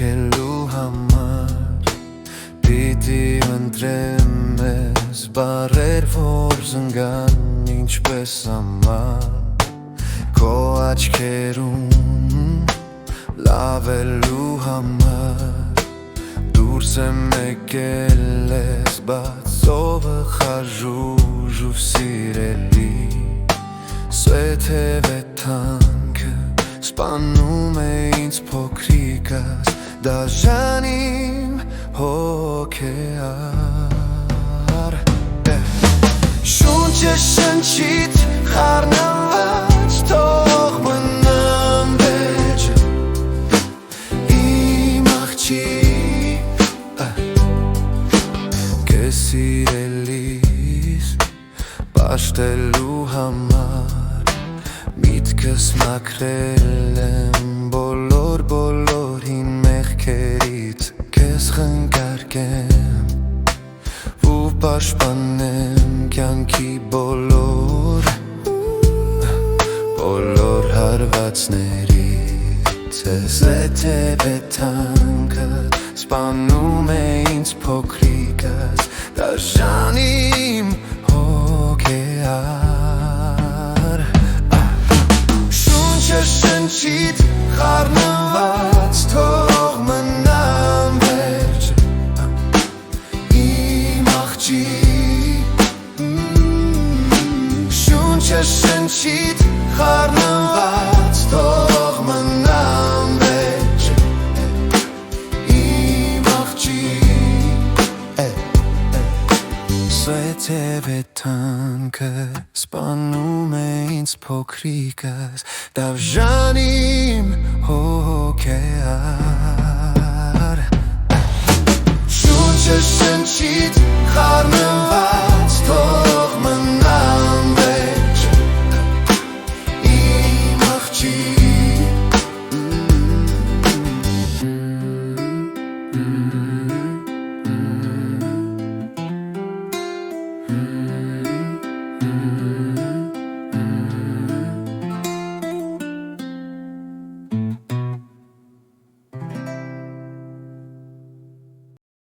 մեղքելու համար Պիտի ընտրեմ ես բարեր, որ զնգան ինչպես ամար Քո աչքերում լավելու համար Դուրս եմ եկել ես բացովը խաժուժ ու սիրելի Սվեթև է թանքը սպանում է ինձ փոքրիկս Դաժան իմ հոգեար Շունչը շնչիտ խառնված թող մնամ վեճը Իմ աղջիկ Քեզ սիրելիս պաշտելու համար Միտքս մաքրել եմ բոլոր-բոլորին մեղքերից Քեզ խնկարկեմ ու պաշտպանեմ կյանքի բոլոր հարվածներից Սվեթև է թանքը սպանում է ինձ փոքրիկս Դաժան իմ հոգեար Շունչը շնչիտ խառնված թող մնամ վերջը Իմ աղջիկ Շունչը շնչիտ խառնված թող մնամ վերջը Իմ աղջիկ Սվեթև է թանքը սպանում է ինձ փոքրիկս Դաժան իմ հոգեար Շունչը շնչիտ խառնված թող